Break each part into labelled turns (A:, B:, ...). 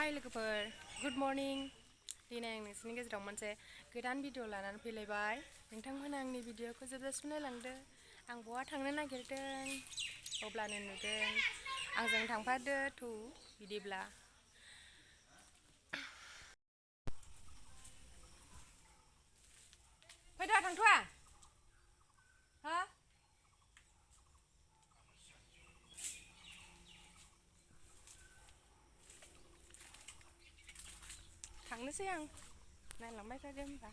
A: हाय लोगोफोर good morning दिनै आं नोंसोरनि गेजेराव मोनसे गोदान भिडिअ लानानै फैलायबाय नोंथांमोना आंनि भिडिअखौ जोबजासिम नायलांदो आं बहा थांनो नागिरदों अब्लानो नुगोन आंजों थांफादो थौ बिदिब्ला फैदा थांथ'आ हा थांनोसै आं नायलांबाय थादो होमबा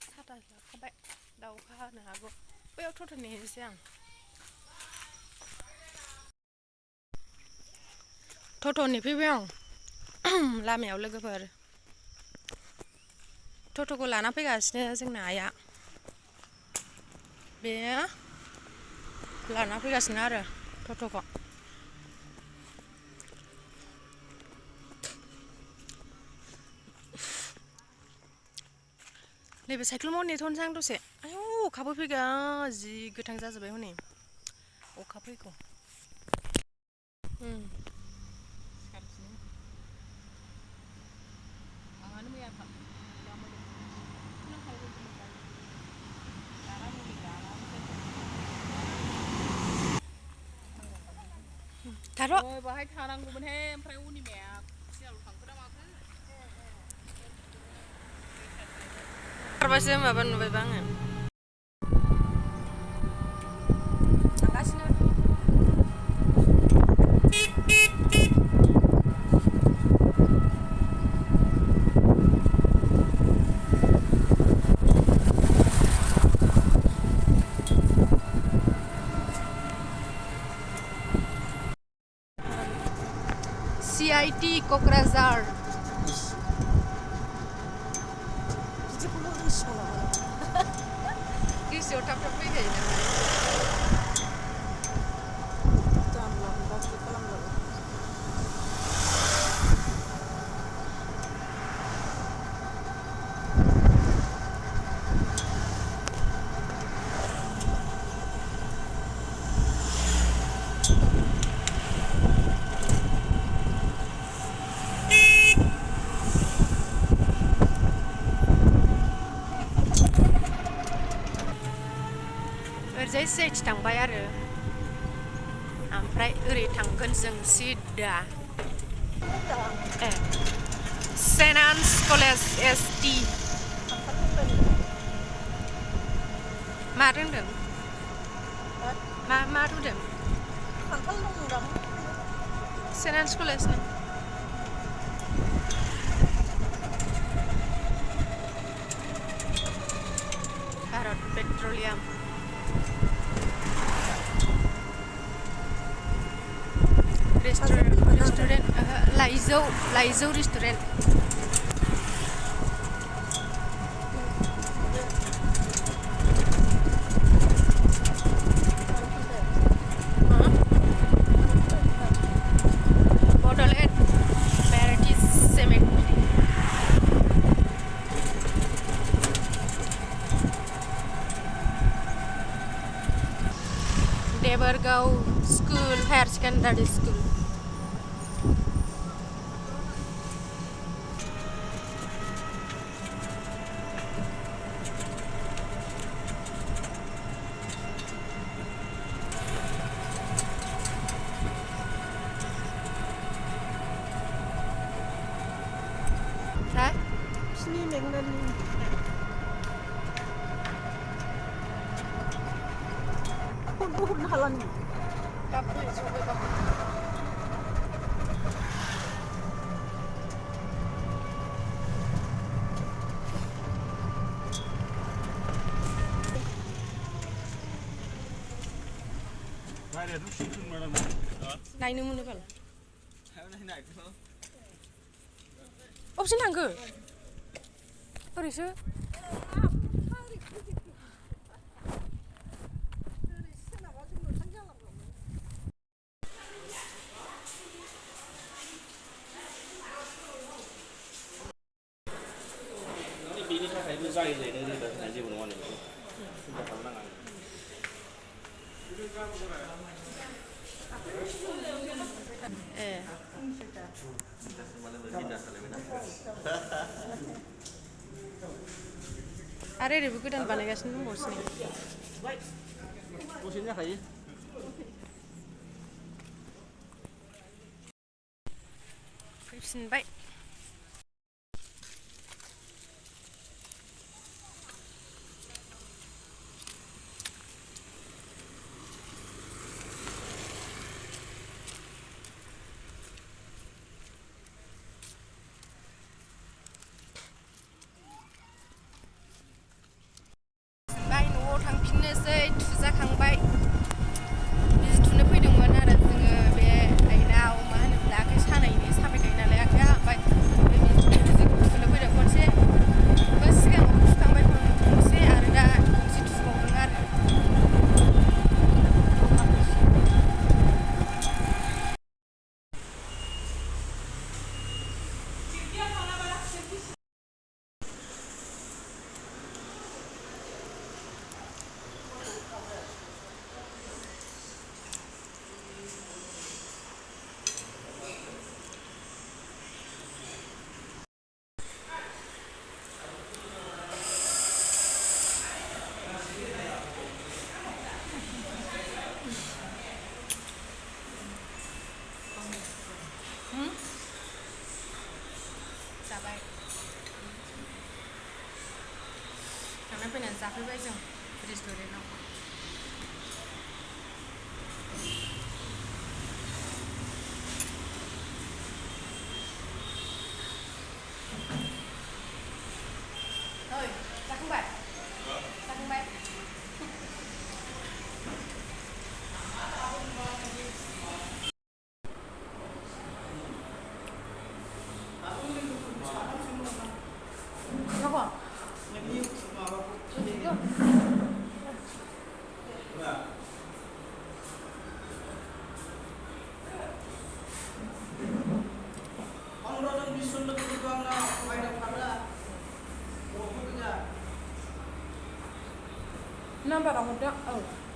A: साथा लाखाबाय दा अखा हानो हागौ बैयाव थथ' नेहैनोसै आं थथ' नेफैबाय आं लामायाव लोगोफोर थथ'खौ लाना फैगासिनो जोंना आइया बेयो लाना फैगासिनो आरो थथ'खौ नैबे साइकेल माव नेथ'नोसै आं दसे आयौ अखाबो फैगोन जि गोथां जाजोब्बाय हनै अखा फैगौ थार'
B: बाहाय थानांगौमोनहे ओमफ्राय उनिमाया सिगाङाव थांखोना माखो
A: खारबासो माबा नुबायबा आङो थांगासिनो CIT क'क्राझार गोसोआव थाब थाब फैखायो नालाय ओरैजाय CIT थांबाय आरो ओमफ्राय ओरै थांगोन जों सिदा सेन्ट आन्स कलेज ST मा रोंदों मा रुदों सेन्ट आन्स कलेजनि भारत पेट्रलियाम रेस्टुरेन्ट लाइजौ restaurant Bodoland Paradise cemetery Debargaon school higher secondary school
B: 스니 맥날린 혼하라니 나쁘게 저거다
A: नायनो मोनो बाल अबेसिम थांखो ओरैसो
C: जायैलायनो रोदा होनाय जेबो नङा नोंखौ सिन्था खालामनाङा
A: ए आरो ओरैबो गोदान बानायगासिनो दंबावसो नै
C: दसेनो जाखायो
A: फैफिनबाय न'आव थांफिननोसै थुजाखांबाय बिजि थुनो फैदोंमोन आरो जोङो बे आइनाव मा होनोमोन आखाइ सानायनि साबाय थायो नालाय आखाइया ओमफ्राय बिजि थुनो फैदों खनसे सिगाङाव थुखांबाय गंसे आरो दा गंसे थुबावदों आरो जाबाय थांनानै फैनानै जाफैबाय जों रेस्टुरेन्टाव ओइ जाखांबाय जाखांबाय Kenapa? Kenapa kamu tak? Oh.